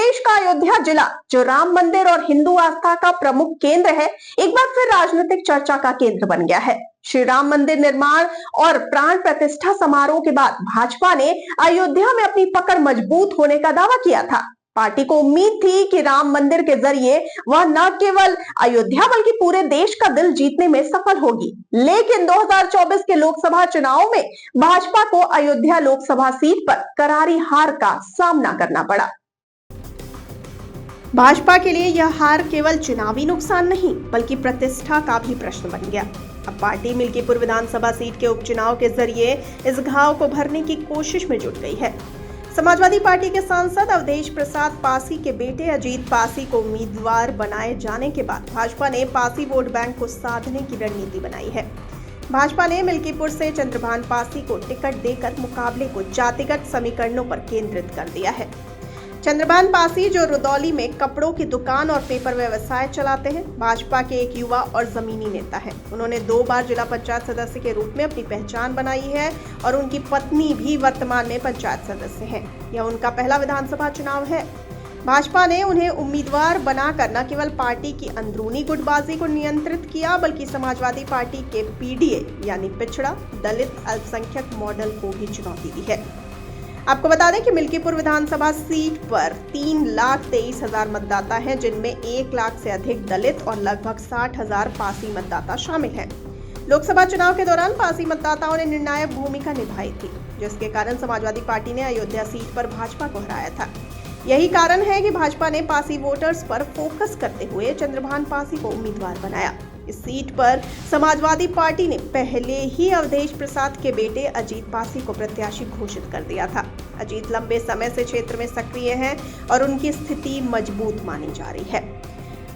प्रदेश का अयोध्या जिला, जो राम मंदिर और हिंदू आस्था का प्रमुख केंद्र है, एक बार फिर राजनीतिक चर्चा का केंद्र बन गया है। श्री राम मंदिर निर्माण और प्राण प्रतिष्ठा समारोह के बाद भाजपा ने अयोध्या में अपनी पकड़ मजबूत होने का दावा किया था। पार्टी को उम्मीद थी कि राम मंदिर के जरिए वह न केवल अयोध्या बल्कि पूरे देश का दिल जीतने में सफल होगी। लेकिन 2024 के लोकसभा चुनाव में भाजपा को अयोध्या लोकसभा सीट पर करारी हार का सामना करना पड़ा। भाजपा के लिए यह हार केवल चुनावी नुकसान नहीं बल्कि प्रतिष्ठा का भी प्रश्न बन गया। अब पार्टी मिल्कीपुर विधानसभा सीट के उपचुनाव के जरिए इस घाव को भरने की कोशिश में जुट गई है। समाजवादी पार्टी के सांसद अवधेश प्रसाद पासी के बेटे अजीत पासी को उम्मीदवार बनाए जाने के बाद भाजपा ने पासी वोट बैंक को साधने की रणनीति बनाई है। भाजपा ने मिल्कीपुर से चंद्रभान पासी को टिकट देकर मुकाबले को जातिगत समीकरणों पर केंद्रित कर दिया है। चंद्रभान पासी, जो रुदौली में कपड़ों की दुकान और पेपर व्यवसाय चलाते हैं, भाजपा के एक युवा और जमीनी नेता हैं। उन्होंने 2 बार जिला पंचायत सदस्य के रूप में अपनी पहचान बनाई है और उनकी पत्नी भी वर्तमान में पंचायत सदस्य हैं। यह उनका पहला विधानसभा चुनाव है। भाजपा ने उन्हें उम्मीदवार बनाकर न केवल पार्टी की अंदरूनी गुटबाजी को नियंत्रित किया बल्कि समाजवादी पार्टी के पीडीए यानी पिछड़ा, दलित, अल्पसंख्यक मॉडल को भी चुनौती दी है। आपको बता दें कि मिल्कीपुर विधानसभा सीट पर 3,23,000 मतदाता हैं, जिनमें 1 लाख से अधिक दलित और लगभग 60,000 पासी मतदाता शामिल हैं। लोकसभा चुनाव के दौरान पासी मतदाताओं ने निर्णायक भूमिका निभाई थी, जिसके कारण समाजवादी पार्टी ने अयोध्या सीट पर भाजपा को हराया था। यही कारण है कि भाजपा ने पासी वोटर्स पर फोकस करते हुए चंद्रभान पासी को उम्मीदवार बनाया। इस सीट पर समाजवादी पार्टी ने पहले ही अवधेश प्रसाद के बेटे अजीत पासी को प्रत्याशी घोषित कर दिया था। अजीत लंबे समय से क्षेत्र में सक्रिय हैं और उनकी स्थिति मजबूत मानी जा रही है।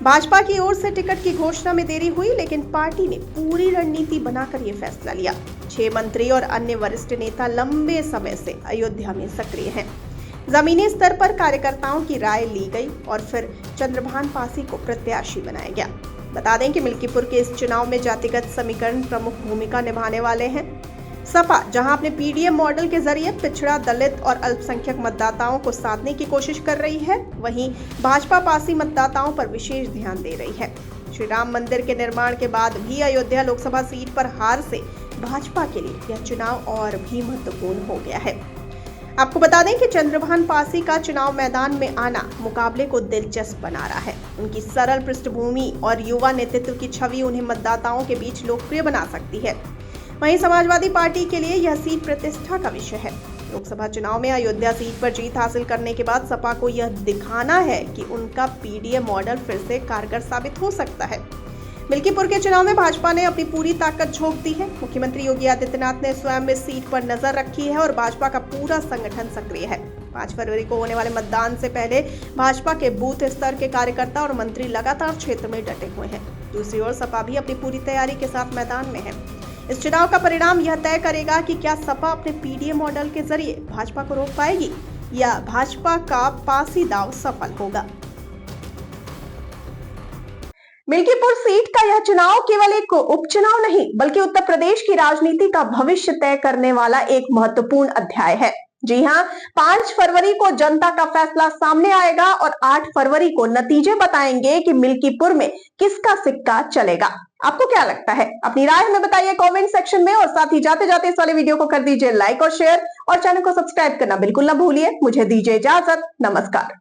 भाजपा की ओर से टिकट की घोषणा में देरी हुई, लेकिन पार्टी ने पूरी रणनीति बनाकर यह फैसला लिया। 6 मंत्री और अन्य वरिष्ठ नेता लंबे समय से अयोध्या में सक्रिय हैं। जमीनी स्तर पर कार्यकर्ताओं की राय ली गई और फिर चंद्रभान पासी को प्रत्याशी बनाया गया। बता दें कि मिल्कीपुर के इस चुनाव में जातिगत समीकरण प्रमुख भूमिका निभाने वाले हैं। सपा, जहां अपने पीडीएम मॉडल के जरिए पिछड़ा, दलित और अल्पसंख्यक मतदाताओं को साधने की कोशिश कर रही है, वहीं भाजपा पासी मतदाताओं पर विशेष ध्यान दे रही है। श्री राम मंदिर के निर्माण के बाद भी अयोध्या लोकसभा सीट पर हार से भाजपा के लिए यह चुनाव और भी महत्वपूर्ण हो गया है। आपको बता दें कि चंद्रभान पासी का चुनाव मैदान में आना मुकाबले को दिलचस्प बना रहा है। उनकी सरल पृष्ठभूमि और युवा नेतृत्व की छवि उन्हें मतदाताओं के बीच लोकप्रिय बना सकती है। वहीं समाजवादी पार्टी के लिए यह सीट प्रतिष्ठा का विषय है। लोकसभा चुनाव में अयोध्या सीट पर जीत हासिल करने के बाद सपा को यह दिखाना है कि उनका पीडीए मॉडल फिर से कारगर साबित हो सकता है। मिल्कीपुर के चुनाव में भाजपा ने अपनी पूरी ताकत झोंक दी है। मुख्यमंत्री योगी आदित्यनाथ ने स्वयं इस सीट पर नजर रखी है और भाजपा का पूरा संगठन सक्रिय है। 5 फरवरी को होने वाले मतदान से पहले भाजपा के बूथ स्तर के कार्यकर्ता और मंत्री लगातार क्षेत्र में डटे हुए हैं। दूसरी ओर सपा भी अपनी पूरी तैयारी के साथ मैदान में है। इस चुनाव का परिणाम यह तय करेगा कि क्या सपा अपने पीडीए मॉडल के जरिए भाजपा को रोक पाएगी या भाजपा का पासी दांव सफल होगा। मिल्कीपुर सीट का यह चुनाव केवल एक उपचुनाव नहीं बल्कि उत्तर प्रदेश की राजनीति का भविष्य तय करने वाला एक महत्वपूर्ण अध्याय है। जी हां, 5 फरवरी को जनता का फैसला सामने आएगा और 8 फरवरी को नतीजे बताएंगे कि मिल्कीपुर में किसका सिक्का चलेगा। आपको क्या लगता है? अपनी राय हमें बताइए कमेंट सेक्शन में और साथ ही जाते जाते इस वाले वीडियो को कर दीजिए लाइक और शेयर और चैनल को सब्सक्राइब करना बिल्कुल ना भूलिए। मुझे दीजिए इजाजत। नमस्कार।